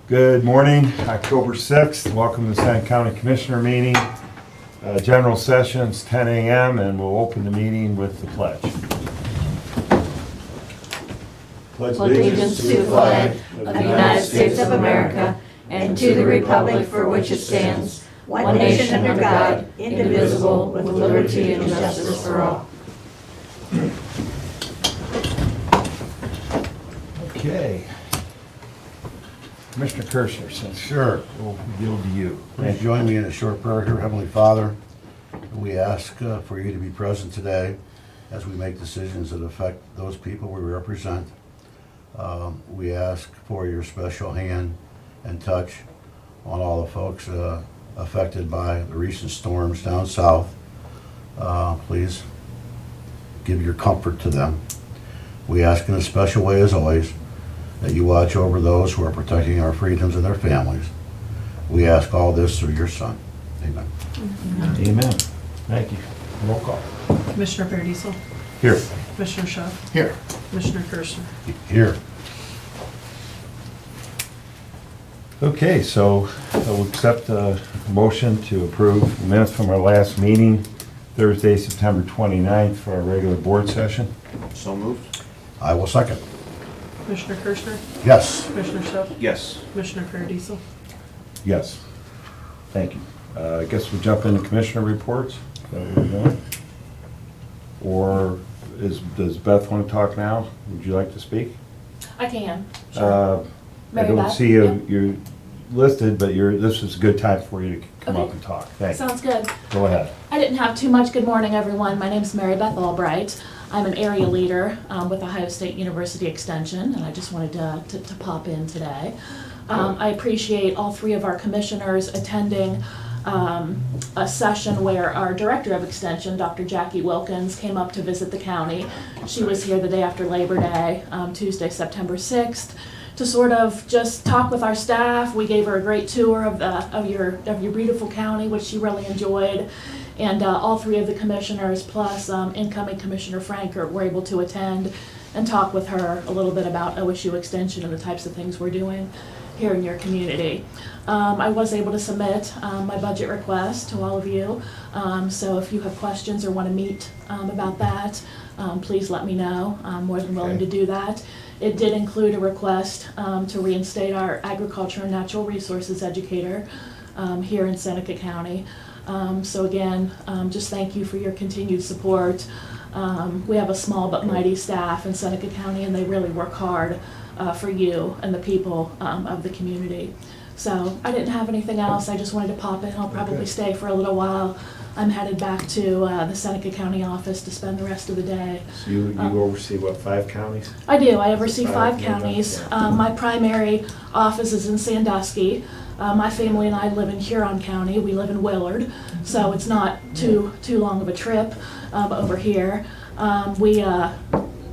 Good morning, October 6th. Welcome to the Senate County Commissioner meeting. General sessions 10 a.m. and we'll open the meeting with the pledge. Pledge allegiance to the flag of the United States of America and to the republic for which it stands, one nation under God, indivisible, with liberty and justice for all. Okay. Commissioner Kirschner, since Sure. we'll yield to you. Please join me in a short prayer here. Heavenly Father, we ask for you to be present today as we make decisions that affect those people we represent. We ask for your special hand and touch on all the folks affected by the recent storms down south. Please give your comfort to them. We ask in a special way, as always, that you watch over those who are protecting our freedoms and their families. We ask all this through your Son. Amen. Amen. Thank you. Roll call. Commissioner Paradiso, Here. Commissioner Schuff, Here. Commissioner Kirschner. Here. Okay, so we'll accept a motion to approve the minutes from our last meeting, Thursday, September 29th, for our regular board session. So moved? I will second. Commissioner Kirschner, Yes. Commissioner Schuff, Yes. Commissioner Paradiso. Yes. Thank you. I guess we'll jump into commissioner reports. Is that what we're doing? Or does Beth want to talk now? Would you like to speak? I can. Sure. I Mary don't Beth? see you're listed, but this is a good time for you to come up Okay. and talk. Thanks. Sounds good. Go ahead. I didn't have too much. Good morning, everyone. My name is Mary Beth Albright. I'm an area leader with Ohio State University Extension, and I just wanted to pop in today. I appreciate all three of our commissioners attending a session where our Director of Extension, Dr. Jackie Wilkins, came up to visit the county. She was here the day after Labor Day, Tuesday, September 6th, to sort of just talk with our staff. We gave her a great tour of your beautiful county, which she really enjoyed. And all three of the commissioners, plus incoming Commissioner Franker, were able to attend and talk with her a little bit about OSU Extension and the types of things we're doing here in your community. I was able to submit my budget request to all of you. So if you have questions or want to meet about that, please let me know. I'm more than willing to do that. It did include a request to reinstate our agriculture and natural resources educator here in Seneca County. So again, just thank you for your continued support. We have a small but mighty staff in Seneca County, and they really work hard for you and the people of the community. So I didn't have anything else. I just wanted to pop in. I'll probably stay for a little while. I'm headed back to the Seneca County office to spend the rest of the day. So you oversee what, 5 counties? I do. I oversee 5 yeah, counties. yeah. My primary office is in Sandusky. My family and I live in Huron County. We live in Willard, so it's not too long of a trip over here.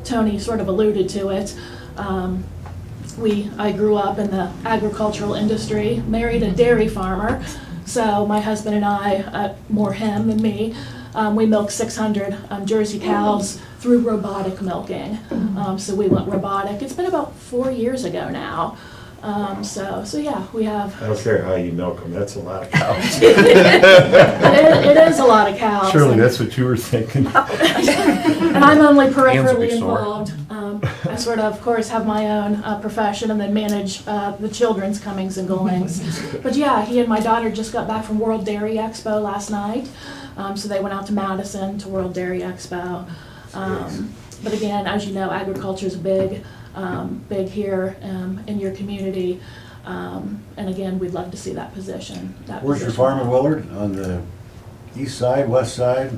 Tony sort of alluded to it. I grew up in the agricultural industry, married a dairy farmer, so my husband and I, more him than me, we milk 600 Jersey cows through robotic milking. So we went robotic. It's been about 4 years ago now. So yeah, we have. I don't care how you milk them, that's a lot of cows. It is a lot of cows. Surely and- that's what you were thinking. And I'm only Hands will peripherally be sore. involved. I sort of course, have my own profession and then manage the children's comings and goings. But yeah, he and my daughter just got back from World Dairy Expo last night. So they went out to Madison to World Dairy Expo. But again, as you know, agriculture is big here in your community. And again, we'd love to see that position. Where's your farm in Willard? On the east side, west side?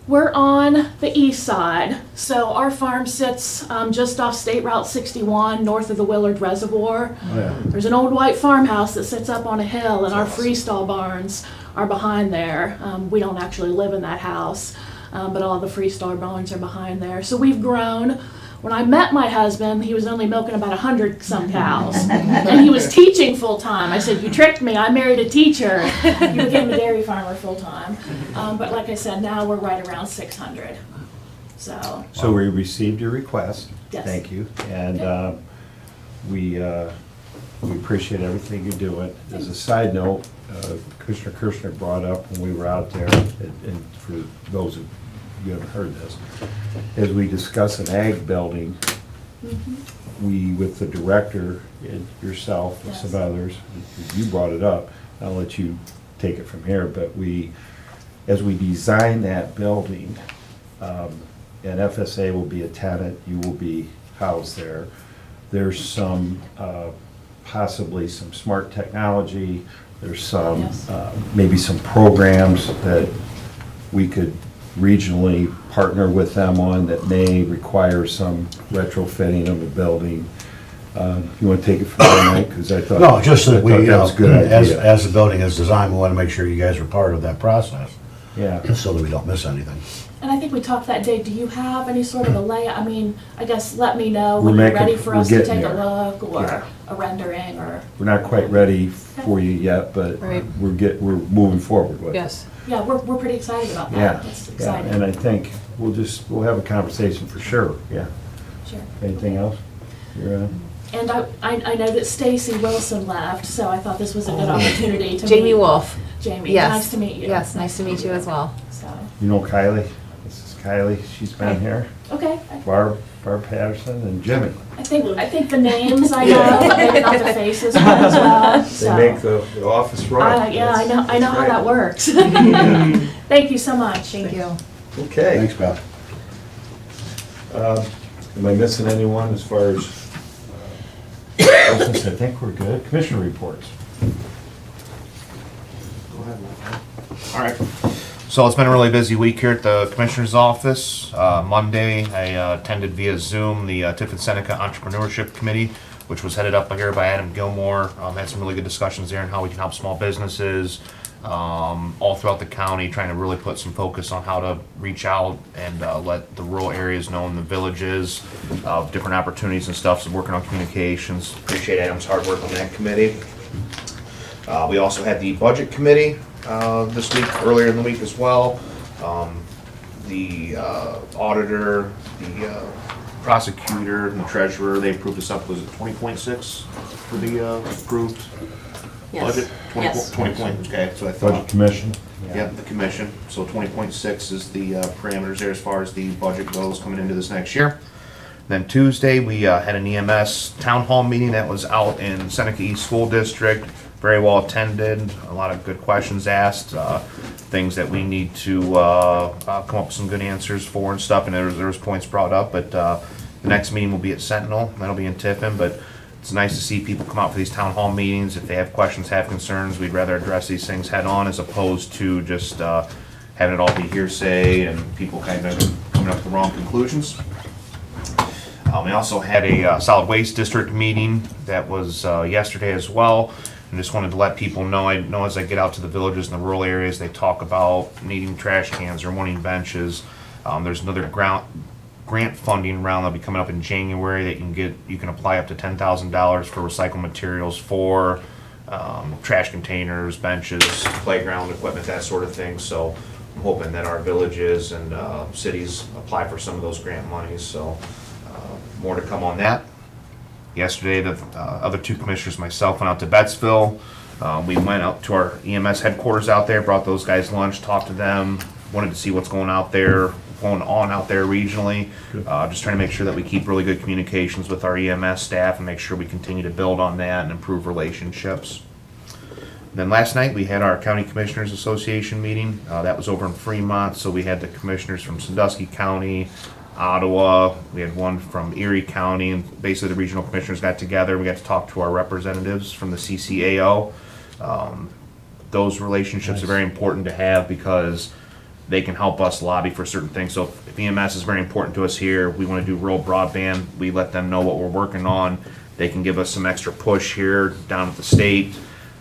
We're on the east side, so our farm sits just off State Route 61, north of the Willard Reservoir. Oh, yeah. There's an old white farmhouse that sits up on a hill, and our freestall barns are behind there. We don't actually live in that house, but all the freestall barns are behind there. So we've grown. When I met my husband, he was only milking about 100 some cows, and he was teaching full time. I said, "You tricked me. I married a teacher." He became a dairy farmer full time. But like I said, now we're right around 600. So So we received your request. Yes. Thank you. And we We appreciate everything you're doing. As a side note, Commissioner Kirschner brought up when we were out there, and for those of you who haven't heard this, as we discuss an ag building, we, with the director and yourself and some Yes. others, you brought it up, I'll let you take it from here, but as we design that building, and FSA will be a tenant, you will be housed there. There's some, possibly some smart technology, there's some, Yes. maybe some programs that we could regionally partner with them on that may require some retrofitting of the building. You want to take it from there, Mike? Because I thought. No, just that we, I thought that was a good idea. as the building is designed, we want to make sure you guys are part of that process, Yeah. so that we don't miss anything. And I think we talked that day, do you have any sort of a layout? I mean, I guess let me know when We're you're making- ready for we're us to getting take a there. look, or Yeah. a rendering, or, We're not quite ready for you yet, but Right. we're moving forward with it. Yes. yeah, we're pretty excited about Yeah, that. That's yeah, and exciting. I think we'll have a conversation for sure, yeah. Sure. Anything else? You're, And I know that Stacy Wilson left, so I thought this was a good opportunity to meet. Jamie Wolf. Jamie, Yes. nice to meet you. Yes, nice to meet you as well. So, you know Kylie? This is Kylie, she's been here. okay, Barb Patterson and Jimmy. I think the names I know, but maybe not the faces quite as well, so. They make the office run. Yeah, I know how that works. Thank you so much. Thank you. Okay. Thanks, Beth. Am I missing anyone as far as, business? I think we're good. Commissioner reports. Go ahead, Mike. All right. So it's been a really busy week here at the Commissioner's office. Monday, I attended via Zoom the Tiffin Seneca Entrepreneurship Committee, which was headed up here by Adam Gilmore. Had some really good discussions there on how we can help small businesses all throughout the county, trying to really put some focus on how to reach out and let the rural areas know in the villages of different opportunities and stuff. So working on communications. Appreciate Adam's hard work on that committee. We also had the budget committee this week, earlier in the week as well. The auditor, the prosecutor, and the treasurer, they approved us up, was it 20.6 for the approved budget? 20 point, okay, so I thought. Budget Commission. Yep, the commission, so 20.6 is the parameters there as far as the budget goes coming into this next year. Then Tuesday, we had an EMS town hall meeting that was out in Seneca East School District. Very well attended, a lot of good questions asked, things that we need to come up with some good answers for and stuff, and there was points brought up, but the next meeting will be at Sentinel, that'll be in Tiffin, but it's nice to see people come out for these town hall meetings. If they have questions, have concerns, we'd rather address these things head on as opposed to just having it all be hearsay and people kind of coming up with the wrong conclusions. We also had a solid waste district meeting that was yesterday as well. And just wanted to let people know, I know as I get out to the villages and the rural areas, they talk about needing trash cans or wanting benches. There's another grant funding round that'll be coming up in January that you can apply up to $10,000 for recycled materials for trash containers, benches, playground equipment, that sort of thing. So I'm hoping that our villages and cities apply for some of those grant monies. So more to come on that. Yesterday, the other two commissioners, myself, went out to Bettsville. We went up to our EMS headquarters out there, brought those guys lunch, talked to them, wanted to see what's going on out there regionally. Just trying to make sure that we keep really good communications with our EMS staff and make sure we continue to build on that and improve relationships. Then last night, we had our County Commissioners Association meeting. That was over in Fremont, so we had the commissioners from Sandusky County, Ottawa, we had one from Erie County, and basically the regional commissioners got together. We got to talk to our representatives from the CCAO. Those relationships are very important to have because they can help us lobby for certain things. So if EMS is very important to us here, we want to do rural broadband, we let them know what we're working on. They can give us some extra push here down at the state.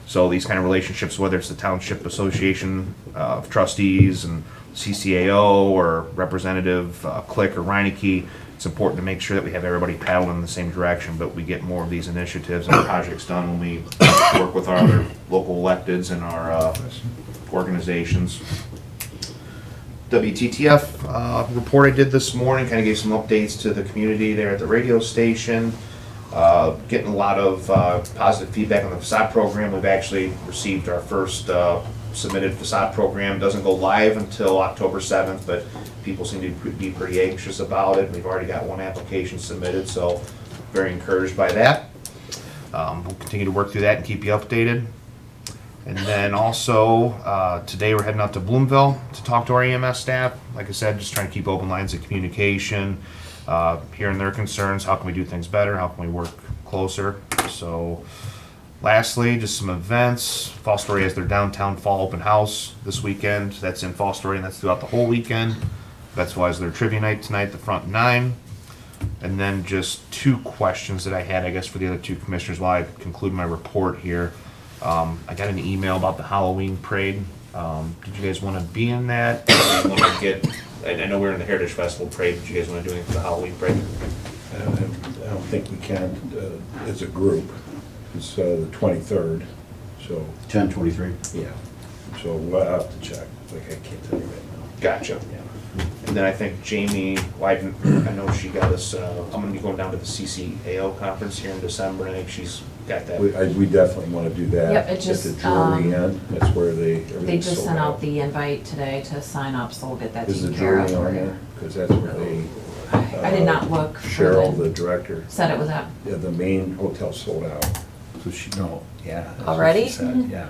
So these kind of relationships, whether it's the Township Association of Trustees and CCAO or Representative Click or Reineke, it's important to make sure that we have everybody paddling in the same direction, but we get more of these initiatives and projects done when we work with our other local electeds and our organizations. WTTF report I did this morning, kind of gave some updates to the community there at the radio station. Getting a lot of positive feedback on the facade program. We've actually received our first submitted facade program. Doesn't go live until October 7th, but people seem to be pretty anxious about it. We've already got one application submitted, so very encouraged by that. We'll continue to work through that and keep you updated. And then also, today we're heading out to Bloomville to talk to our EMS staff. Like I said, just trying to keep open lines of communication, hearing their concerns, how can we do things better, how can we work closer. So lastly, just some events. Fall Story has their downtown fall open house this weekend. That's in Fall Story and that's throughout the whole weekend. That's why their trivia night tonight, the front 9. And then just 2 questions that I had, I guess, for the other 2 commissioners while I conclude my report here. I got an email about the Halloween parade. Did you guys want to be in that? Did you want to get? I know we're in the Heritage Festival parade. Did you guys want to do anything for the Halloween parade? I don't think we can as a group. It's the 23rd, so, 10:23. yeah. So we'll have to check. Like, I can't tell you right now. Gotcha. Yeah. And then I think Jamie Wyden, I know she got us. I'm going to be going down to the CCAO conference here in December. I think she's got that. We definitely want to do that. Yep, it At just, the Drury Inn, that's where They everything's just sold sent out out. the invite today to sign up, so we'll get that Is the taken care of Drury for on you. there? Because that's where they. I did not look for Cheryl, the the, director, said it was at, yeah, the main hotel sold out. So she, no, yeah. that's what Already? she said, yeah.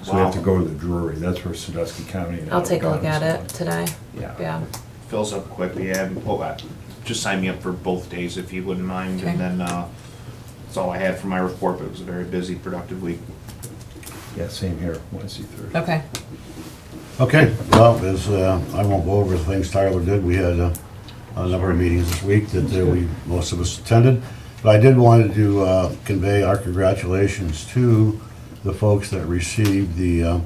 So we have to go to the Drury, that's where Sandusky County. and I'll take a look at Adams it today. Yeah. Yeah. Fills up quickly. Yeah, just sign me up for both days if you wouldn't mind. Okay. And then that's all I had for my report, but it was a very busy, productive week. Yeah, same here, Wednesday, Thursday. Okay. Okay, well, as, I won't go over the things Tyler did. We had a number of meetings this week that most of us attended. But I did want to convey our congratulations to the folks that received the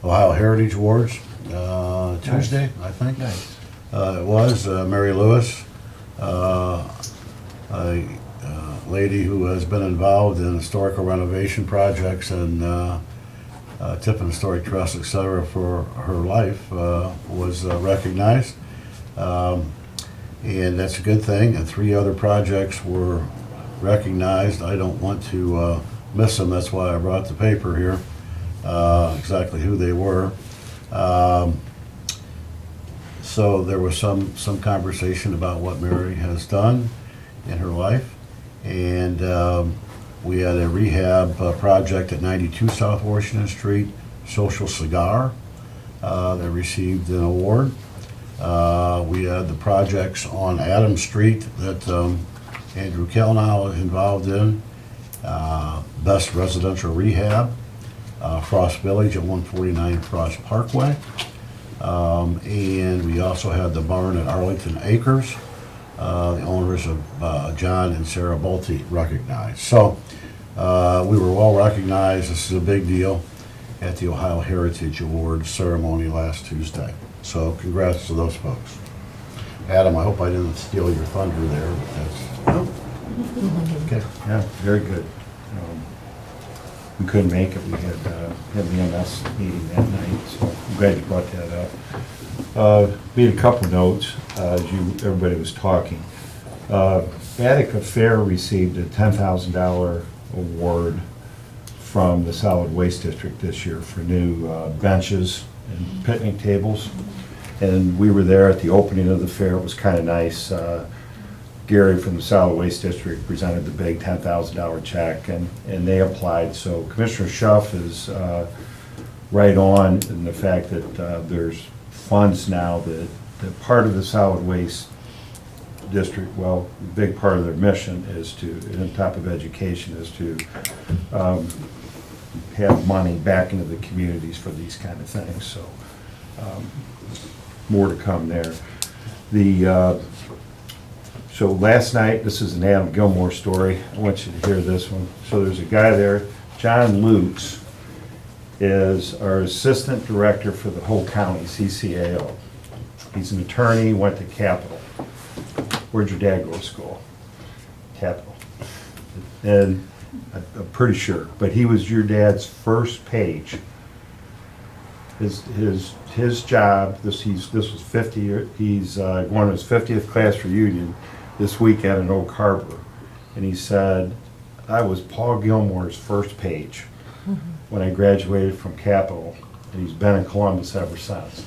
Ohio Heritage Awards Tuesday, I think. Nice. It was Mary Lewis, a lady who has been involved in historical renovation projects and Tiffin Historic Trust, et cetera, for her life, was recognized. And that's a good thing. And 3 other projects were recognized. I don't want to miss them. That's why I brought the paper here, exactly who they were. So there was some conversation about what Mary has done in her life. And we had a rehab project at 92 South Washington Street, Social Cigar, that received an award. We had the projects on Adams Street that Andrew Kellnow is involved in. Best Residential Rehab, Frost Village at 149 Frost Parkway. And we also had the barn at Arlington Acres. The owners of John and Sarah Bolte recognized. So we were well recognized. This is a big deal at the Ohio Heritage Awards ceremony last Tuesday. So congrats to those folks. Adam, I hope I didn't steal your thunder there, but that's, okay. Yeah, very good. We couldn't make it, we had the EMS meeting that night, so I'm glad you brought that up. We had a couple notes as everybody was talking. Attica Fair received a $10,000 award from the Solid Waste District this year for new benches and picnic tables. And we were there at the opening of the fair. It was kind of nice. Gary from the Solid Waste District presented the big $10,000 check, and they applied. So Commissioner Schuff is right on in the fact that there's funds now that part of the Solid Waste District, well, a big part of their mission is to, on top of education, is to have money back into the communities for these kind of things. So more to come there. So last night, this is an Adam Gilmore story. I want you to hear this one. So there's a guy there, John Lutz, is our assistant director for the whole county, CCAO. He's an attorney, went to Capital. Where'd your dad go to school? Capital. And I'm pretty sure, but he was your dad's first page. His job, this was 50, he's going to his 50th class reunion this weekend in Oak Harbor. And he said, I was Paul Gilmore's first page when I graduated from Capitol, and he's been in Columbus ever since.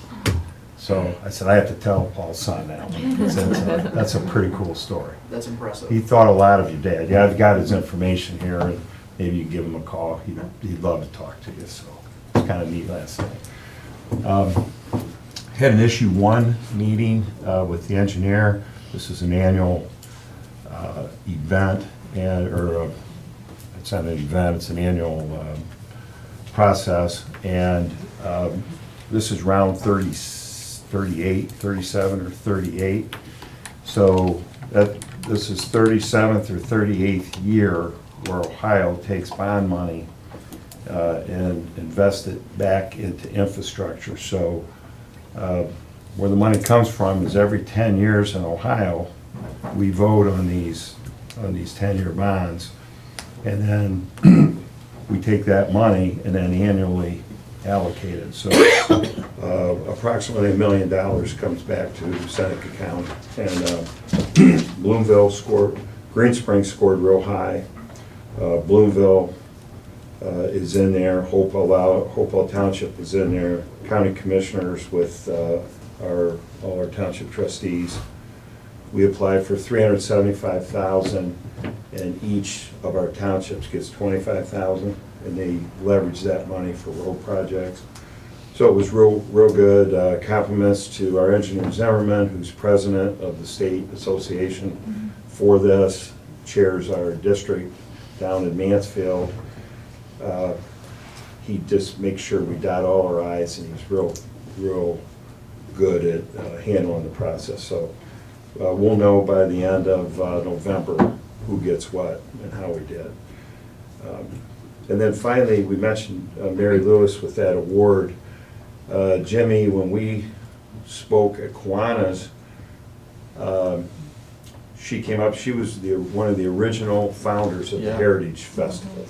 So I said, I have to tell Paul's son that one, 'cause that's a pretty cool story. That's impressive. He thought a lot of your dad. Yeah, I've got his information here, and maybe you can give him a call. He'd love to talk to you, so it's kind of neat last night. Had an issue 1 meeting with the engineer. This is an annual event, it's not an event, it's an annual process, and this is round 38, 37, or 38. So this is 37th or 38th year where Ohio takes bond money and invests it back into infrastructure. So where the money comes from is every 10 years in Ohio, we vote on these 10-year bonds, and then we take that money and then annually allocate it. So approximately $1 million comes back to Seneca County. And Bloomville scored, Green Springs scored real high. Bloomville is in there. Hopewell Township is in there. County commissioners with all our township trustees. We applied for $375,000, and each of our townships gets $25,000, and they leverage that money for road projects. So it was real good. Compliments to our engineer Zimmerman, who's president of the state association for this, chairs our district down in Mansfield. He just makes sure we dot all our i's, and he's real good at handling the process. So we'll know by the end of November who gets what and how we did. And then finally, we mentioned Mary Lewis with that award. Jimmy, when we spoke at Kiwanis, she came up, she was one of the original founders of the Heritage Festival.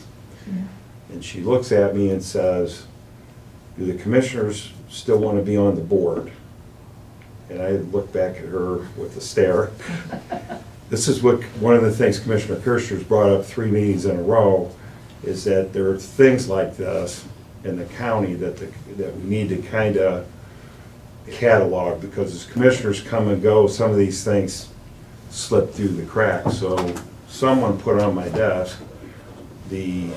And she looks at me and says, do the commissioners still want to be on the board? And I look back at her with a stare. This is one of the things Commissioner Kirschner's brought up 3 meetings in a row, is that there are things like this in the county that we need to kind of catalog, because as commissioners come and go, some of these things slip through the cracks. So someone put on my desk the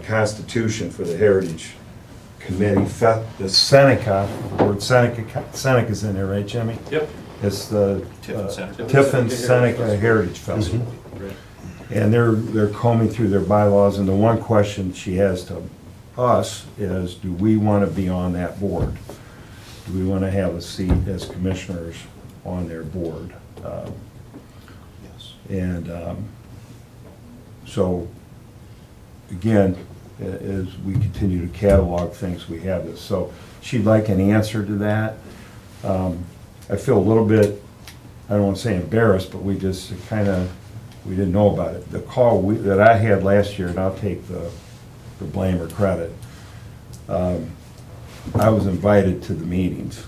Constitution for the Heritage Committee, the Seneca, the word Seneca's in there, right, Jimmy? Yep. It's the Tiffin Tiffin Seneca Heritage Festival. And they're combing through their bylaws, and the one question she has to us is, do we want to be on that board? Do we want to have a seat as commissioners on their board? Yes. And so, again, as we continue to catalog things, we have this. So she'd like an answer to that. I feel a little bit, I don't want to say embarrassed, but we just we didn't know about it. The call that I had last year, and I'll take the blame or credit, I was invited to the meetings,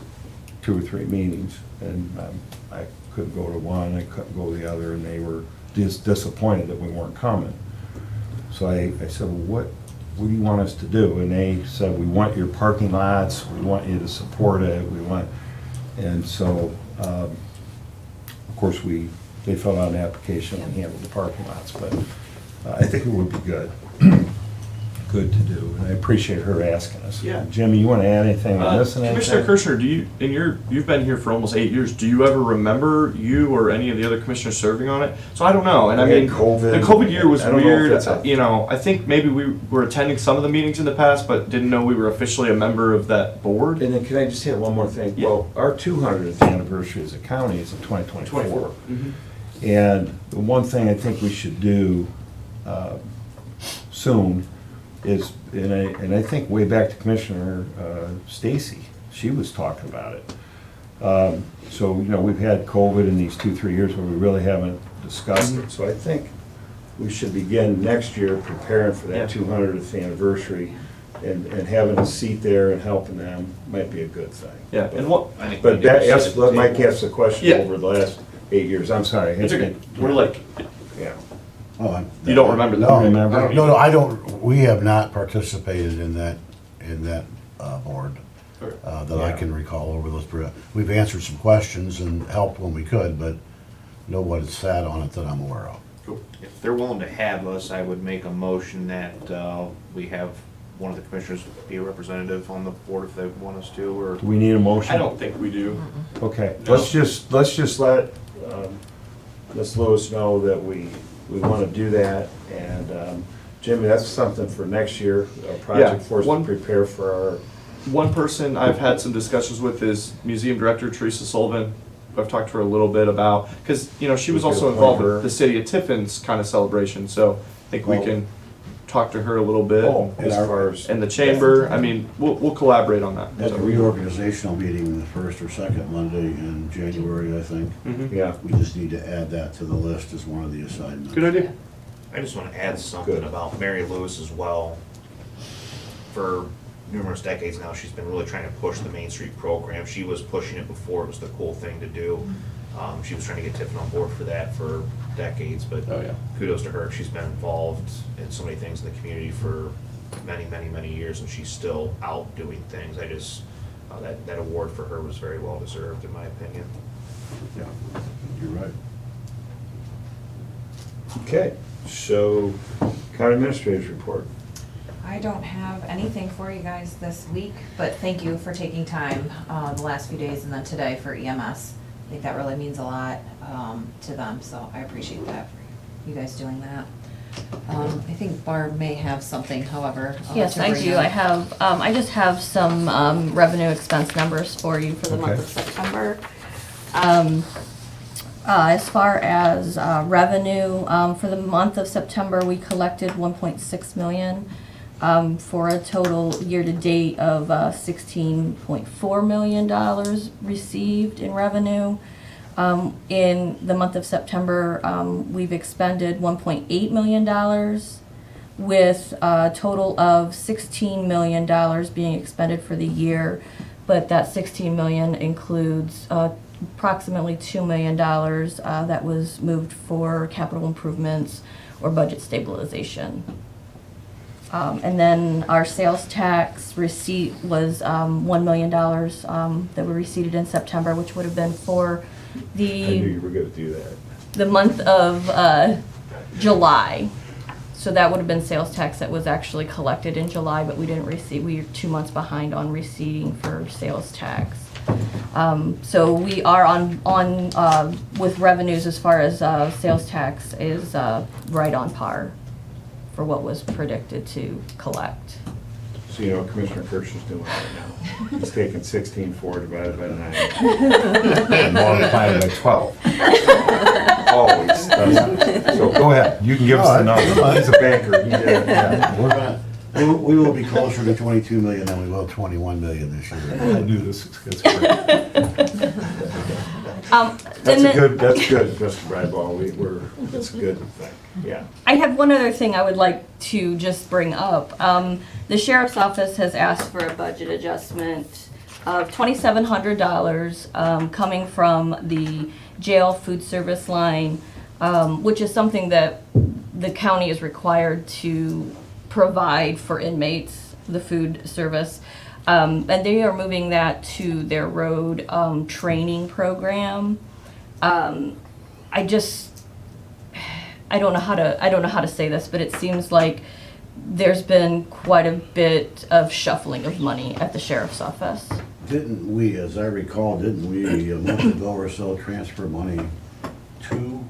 2 or 3 meetings, and I couldn't go to one, I couldn't go to the other, and they were just disappointed that we weren't coming. So I said, well, what do you want us to do? And they said, we want your parking lots, we want you to support it, and so, of course, they filled out an application and handled the parking lots, but I think it would be good to do, and I appreciate her asking us. Yeah. Jimmy, you want to add anything on this? Commissioner Kirschner, you've been here for almost 8 years. Do you ever remember you or any of the other commissioners serving on it? So I don't know. And I We had mean, COVID. the COVID year was I don't know if weird. it's a- I think maybe we were attending some of the meetings in the past, but didn't know we were officially a member of that board. And then can I just hit one more thing? Yeah. Well, our 200th anniversary as a county is in 2024. And the one thing I think we should do soon is, and I think way back to Commissioner Stacy, she was talking about it. So, we've had COVID in these 2-3 years where we really haven't discussed it. So I think we should begin next year preparing for that 200th anniversary, and having a seat there and helping them might be a good thing. Yeah, and what, I think But we need to sit at the let Mike table. ask the question Yeah. over the last 8 years. I'm sorry. it's okay. We're like, Yeah. Oh, You don't remember that? No, Remember? no, I don't, we have not participated in that board that I Yeah. can recall over those, we've answered some questions and helped when we could, but nobody's sat on it that I'm aware of. If they're willing to have us, I would make a motion that we have one of the commissioners be a representative on the board if they want us to, or. Do we need a motion? I don't think we do. Okay, No. let's just let Ms. Lewis know that we want to do that, and Jimmy, that's something for next year, a project for us to one- prepare for our, One person I've had some discussions with is Museum Director Teresa Sullivan. I've talked to her a little bit about, because, you know, she was We could also appoint involved her. with the City of Tiffin's kind of celebration, so I think we Oh. can talk to her a little bit. as far as. And the chamber, I mean, we'll collaborate on that. At the So. reorganizational meeting, the first or second Monday in January, I think, Mhm. Yeah, we just need to add that to the list as one of the assignments. Good idea. I just want to add something Good. about Mary Lewis as well. For numerous decades now, she's been really trying to push the Main Street program. She was pushing it before it was the cool thing to do. She was trying to get Tiffin on board for that for decades, but Oh, yeah. kudos to her. She's been involved in so many things in the community for many, many, many years, and she's still out doing things. I just, that award for her was very well deserved, in my opinion. Yeah, you're right. okay, so county administrator's report. I don't have anything for you guys this week, but thank you for taking time the last few days and then today for EMS. I think that really means a lot to them, so I appreciate that, for you guys doing that. I think Barb may have something, however. Yes, to I bring do. up. I have, I just have some revenue expense numbers for you for the month Okay. of September. As far as revenue, for the month of September, we collected 1.6 million for a total year-to-date of $16.4 million received in revenue. In the month of September, we've expended $1.8 million with a total of $16 million being expended for the year. But that $16 million includes approximately $2 million that was moved for capital improvements or budget stabilization. And then our sales tax receipt was $1 million that we received in September, which would have been for I knew you the were gonna do that. month of July. So that would have been sales tax that was actually collected in July, but we didn't receive, we are 2 months behind on receipting for sales tax. So we are on with revenues as far as sales tax is right on par for what was predicted to collect. So you know what Commissioner Kirschner's doing right now? He's taking 16.4 divided by 9 and multiplying it by 12. Always does it. So go ahead, you can give us the number. He's a banker. He did it, yeah. We're gonna, we will be closer to 22 million than we will 21 million this year. I knew this was good. Then the- That's good, Mr. Bradwell. That's a good thing, yeah. I have one other thing I would like to just bring up. The sheriff's office has asked for a budget adjustment of $2,700 coming from the jail food service line, which is something that the county is required to provide for inmates, the food service. And they are moving that to their road training program. I don't know how to say this, but it seems like there's been quite a bit of shuffling of money at the sheriff's office. Didn't we, as I recall, didn't we a month ago or so transfer money to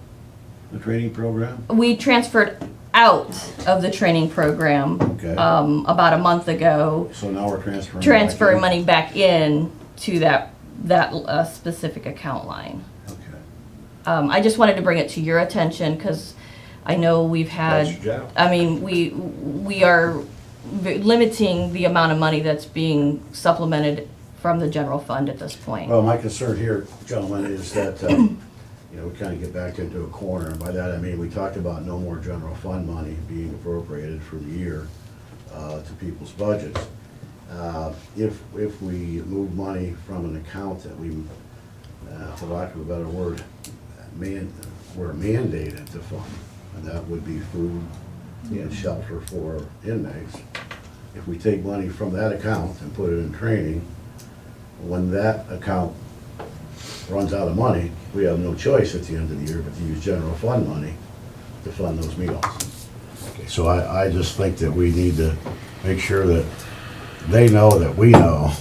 the training program? We transferred out of the training program Okay. about a month ago, So now we're transferring. transferring back in? money back in to that specific account line. Okay. I just wanted to bring it to your attention because I know we've had. That's your job. I mean, we are limiting the amount of money that's being supplemented from the general fund at this point. Well, my concern here, gentlemen, is that, we kind of get back into a corner. And by that, I mean, we talked about no more general fund money being appropriated for the year to people's budgets. If we move money from an account that we, for lack of a better word, we're mandated to fund, and that would be food and shelter for inmates. If we take money from that account and put it in training, when that account runs out of money, we have no choice at the end of the year but to use general fund money to fund those meals. So I just think that we need to make sure that they know that we know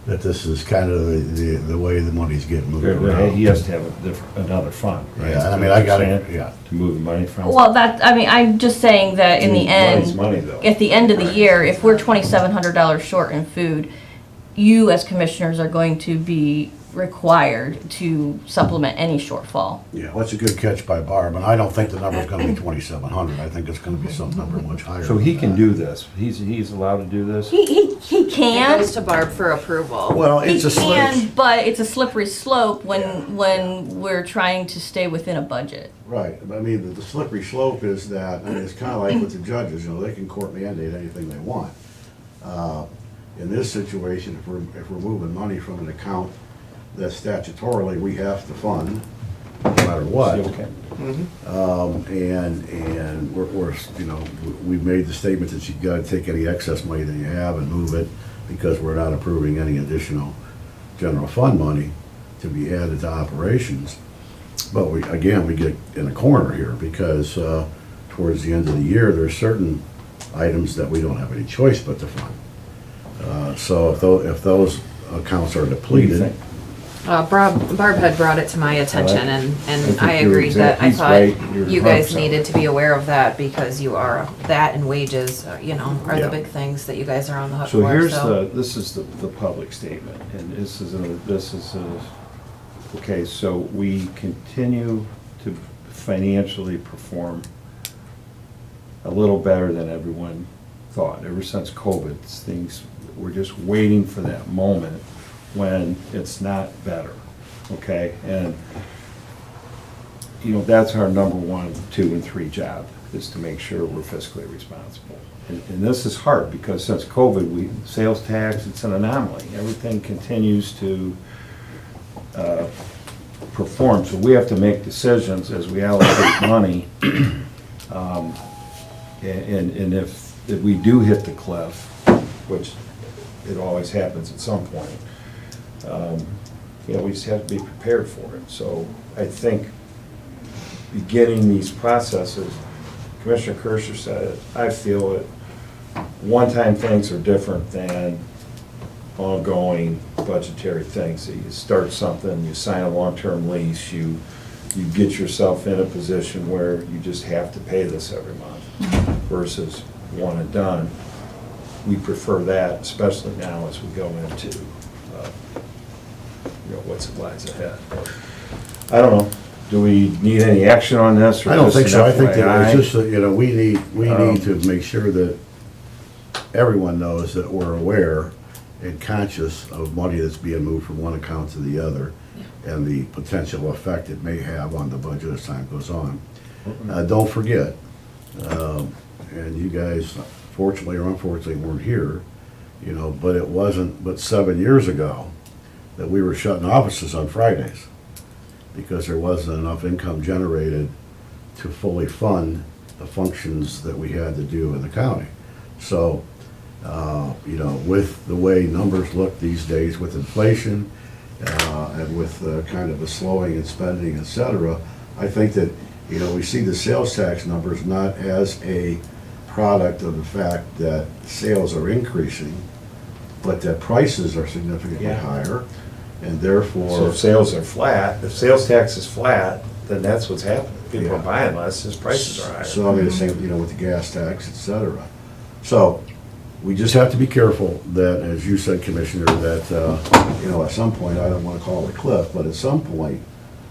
that this is kind of the way the money's getting moved around. He has to have another fund, right? Yeah, I mean, I got it, Saying, yeah. To move the money from. Well, I'm just saying that in the Money's end, money, though. at the end of the year, if we're $2,700 short in food, you as commissioners are going to be required to supplement any shortfall. Yeah, well, that's a good catch by Barb, and I don't think the number's gonna be 2,700. I think it's gonna be some number much higher. So he than can that. do this. He's allowed to do this? He It can. goes to Barb for approval. Well, He it's a can, slip. but it's a slippery slope when we're trying to stay within a budget. Right, I mean, the slippery slope is that, I mean, it's kinda like with the judges, you know, they can court mandate anything they want. In this situation, if we're moving money from an account that statutorily we have to fund, no matter what. Okay. And we're, you know, we've made the statement that you've got to take any excess money that you have and move it because we're not approving any additional general fund money to be added to operations. But we get in a corner here because towards the end of the year, there's certain items that we don't have any choice but to fund. So if those accounts are What do you depleted, think? Barb had brought it to my attention, and think I you're agreed that I he's thought right. You're you guys 100% needed to be aware of that because you are, that and wages, you know, are Yeah. the big things that you guys are on the hook So for, here's so. this is the public statement, and okay, so we continue to financially perform a little better than everyone thought. Ever since COVID, things, we're just waiting for that moment when it's not better, okay? And, you know, that's our number 1, 2, and 3 job, is to make sure we're fiscally responsible. And this is hard, because since COVID, sales tax, it's an anomaly. Everything continues to perform, so we have to make decisions as we allocate money. And if we do hit the cliff, which it always happens at some point, you know, we just have to be prepared for it. So I think beginning these processes, Commissioner Kirscher said it, I feel it, one-time things are different than ongoing budgetary things. So you start something, you sign a long-term lease, you get yourself in a position where you just have to pay this every month versus one and done. We prefer that, especially now as we go into, you know, what lies ahead. I don't know, do we need any action on this? Or I don't just think an so. I think that FYI? it's just, that, you know, we need to make sure that everyone knows that we're aware and conscious of money that's being moved from one account to the other and the potential effect it may have on the budget as time goes on. Don't forget, and you guys fortunately or unfortunately weren't here, you know, but it wasn't but 7 years ago that we were shutting offices on Fridays because there wasn't enough income generated to fully fund the functions that we had to do in the county. So, you know, with the way numbers look these days with inflation and with kind of a slowing in spending, et cetera, I think that, you know, we see the sales tax numbers not as a product of the fact that sales are increasing, but that prices are significantly Yeah. higher, and So therefore, if sales are flat, if sales tax is flat, then that's what's happening. People Yeah. are buying less, his prices are higher. so I mean, the same, you know, with the gas tax, et cetera. So, we just have to be careful that, as you said, Commissioner, that, you know, at some point, I don't want to call it a cliff, but at some point,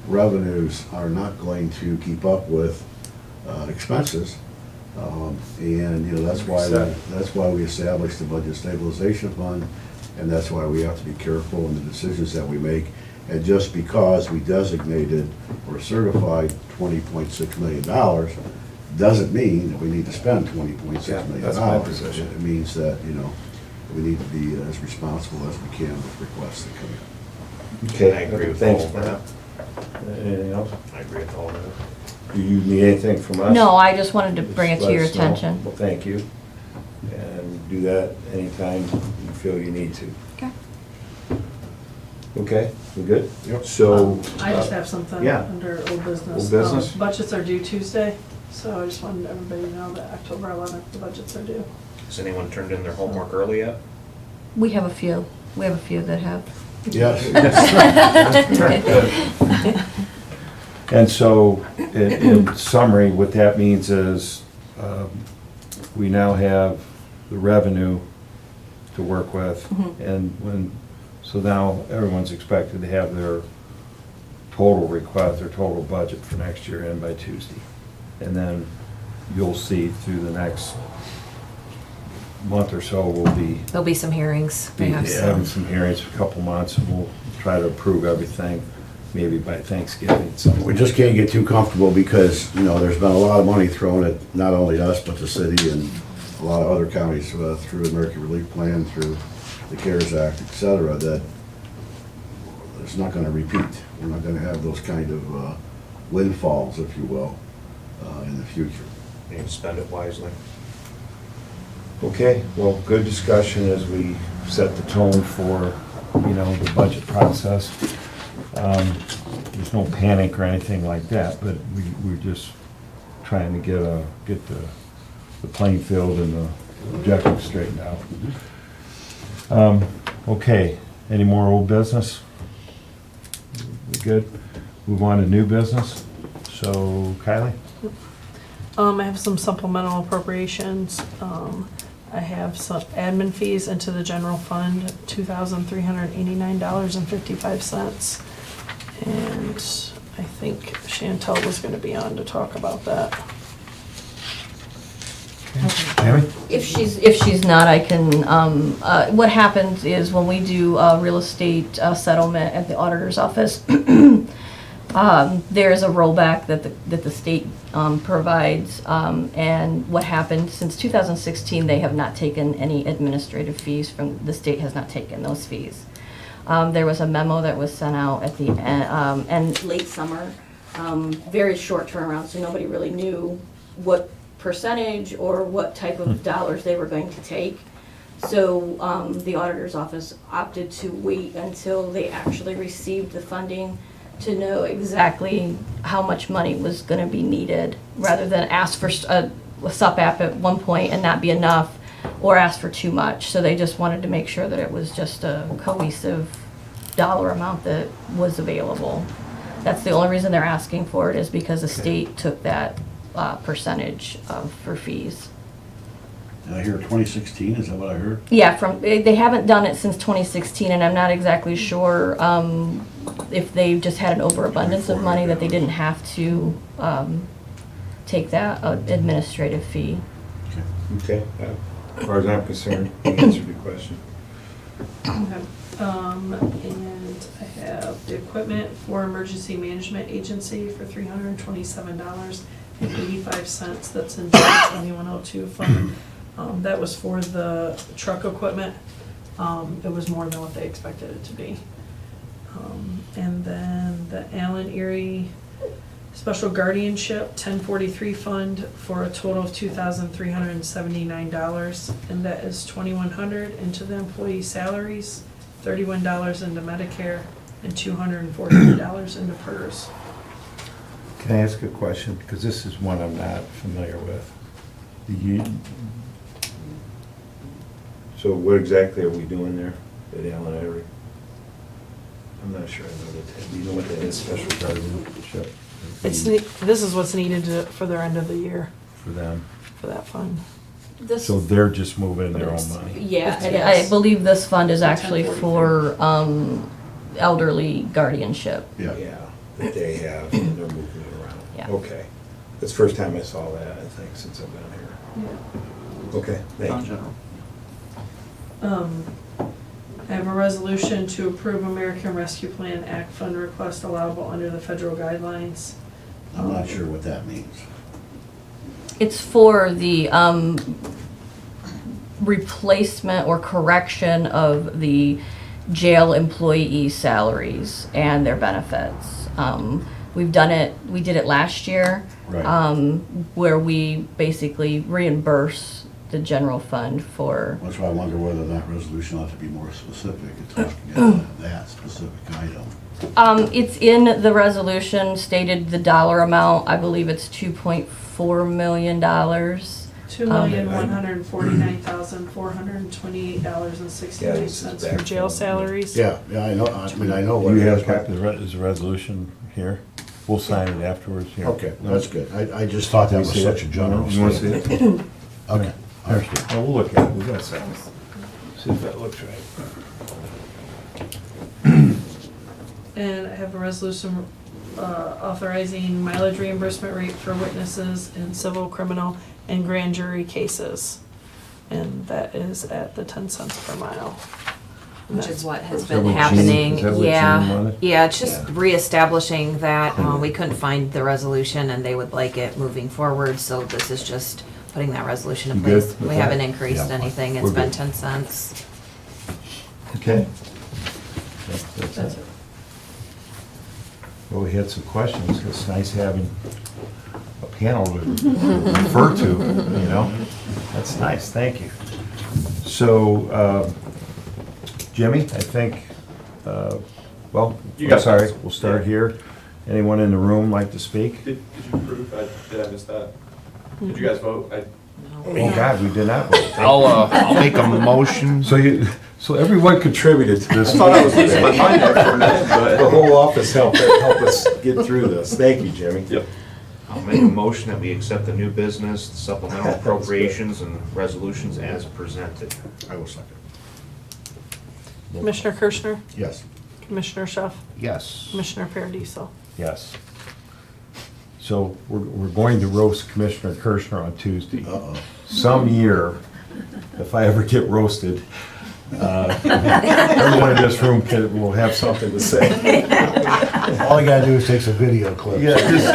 revenues are not going to keep up with expenses. And, you know, that's why we established the Budget Stabilization Fund, and that's why we have to be careful in the decisions that we make. And just because we designated or certified $20.6 million doesn't mean that we need to spend $20.6 Yeah, million. that's my position. It means that, you know, we need to be as responsible as we can with requests that come in. Okay, I agree with thanks, all of Brent. Anything else? I agree with all that. Do you need anything from us? No, I just wanted to bring it Just to let your us know. attention. Well, thank you. And do that anytime you feel you need to. Okay. Okay, we good? Yep. So. I just have something yeah. under old business. Old business? Budgets are due Tuesday, so I just wanted everybody to know that October 11th, the budgets are due. Has anyone turned in their homework early yet? We have a few. We have a few that have. Yes. And so, in summary, what that means is, we now have the revenue to work with. And so now everyone's expected to have their total request, their total budget for next year in by Tuesday. And then you'll see through the next month or so, we'll be There'll be some hearings, perhaps. having some hearings for a couple months, and we'll try to approve everything maybe by Thanksgiving. So We just can't get too comfortable because, you know, there's been a lot of money thrown at not only us, but the city and a lot of other counties through American Relief Plan, through the CARES Act, et cetera, that it's not gonna repeat. We're not gonna have those kind of windfalls, if you will, in the future. You need to spend it wisely. Okay, well, good discussion as we set the tone for, you know, the budget process. There's no panic or anything like that, but we're just trying to get the playing field and the objectives straightened out. Okay, any more old business? We good? Move on to new business. So Kylie? I have some supplemental appropriations. I have some admin fees into the general fund, $2,389.55. And I think Chantel was gonna be on to talk about that. Tammy? If she's not, I can, what happens is when we do real estate settlement at the auditor's office, there is a rollback that the state provides, and what happened, since 2016, they have not taken any administrative fees the state has not taken those fees. There was a memo that was sent out at the end, late summer, very short turnaround, so nobody really knew what percentage or what type of dollars they were going to take. So the auditor's office opted to wait until they actually received the funding to know exactly how much money was going to be needed, rather than ask for a SUP-app at one point and not be enough, or ask for too much. So they just wanted to make sure that it was just a cohesive dollar amount that was available. That's the only reason they're asking for it, is because the state took that percentage for fees. Did I hear 2016, is that what I heard? Yeah, they haven't done it since 2016, and I'm not exactly sure if they just had an overabundance of money that they didn't have to take that administrative fee. Okay, as far as I'm concerned, you answered your question. Okay. And I have the equipment for Emergency Management Agency for $327.85. That's in the 2102 fund. That was for the truck equipment. It was more than what they expected it to be. And then the Allen Erie Special Guardianship 1043 fund for a total of $2,379, and that is $2,100 into the employee salaries, $31 into Medicare, and $248 into PERS. Can I ask a question? Because this is one I'm not familiar with. So what exactly are we doing there at Allen Erie? I'm not sure I know that. Do you know what that is, special guardianship? This is what's needed for their end of the year For them. for that fund. So they're just moving their own money? Yeah, and Yes. I believe this fund is actually for elderly guardianship. Yeah. Yeah, that they have, and they're moving it around. Yeah. Okay. That's the first time I saw that, I think, since I've been here. Okay, thank you. I have a resolution to approve American Rescue Plan Act fund request allowable under the federal guidelines. I'm not sure what that means. It's for the replacement or correction of the jail employee salaries and their benefits. We did it last year, Right. where we basically reimburse the general fund for, That's why I wonder whether that resolution ought to be more specific. It's talking about that specific item. it's in the resolution stated the dollar amount, I believe it's $2.4 million. $2,149,428.68 for jail salaries. Yeah, I know, I mean, I know what You it have is. a copy of the resolution here? We'll sign it afterwards here. Okay, that's good. I just thought that was See such it? a general You want to see statement. it? Okay. Well, we'll look at it, we got a second. See if that looks right. And I have a resolution authorizing mileage reimbursement rate for witnesses in civil, criminal, and grand jury cases. And that is at the 10 cents per mile. Which is what has Is that been what Jean- happening. is that what Jean Yeah, wanted? yeah, it's just Yeah. reestablishing that, we couldn't find the resolution and they would like it moving forward, so this is just putting that resolution in You good place. with We that? haven't increased Yeah, anything, we're it's been good. 10 cents. Okay. That's it. Well, we had some questions. It's nice having a panel to refer to, you know? That's nice, thank you. So, Jimmy, I think, well, You I'm got sorry, this. we'll start here. Anyone in the room like to speak? Did you approve? Did I miss that? Did you guys vote? Oh, God, we did not vote. I'll make a motion. So everyone contributed to this. I thought I was losing my mind there for a minute, The but. whole office helped us get through this. Thank you, Jimmy. Yep. I'll make a motion that we accept the new business, supplemental appropriations, and resolutions as presented. I will second. Commissioner Kirschner, Yes. Commissioner Schuff, Yes. Commissioner Paradiso. Yes. So we're going to roast Commissioner Kirschner on Tuesday. Uh-oh. Some year, if I ever get roasted, everyone in this room will have something to say. All you gotta do is take some video clips. Yeah, just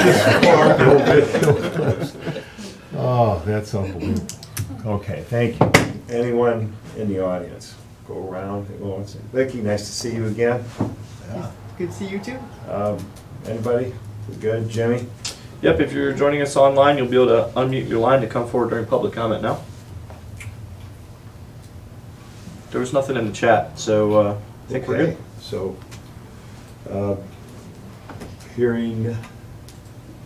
Oh, that's unbelievable. Okay, thank you. Anyone in the audience? Go around. Vicky, nice to see you again. Yeah. Good to see you too. Anybody? We good? Jimmy? Yep, if you're joining us online, you'll be able to unmute your line to come forward during public comment now. There was nothing in the chat, so I think we're Okay, good. so, hearing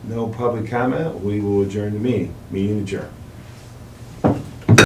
no public comment, we will adjourn the meeting. Meeting adjourned.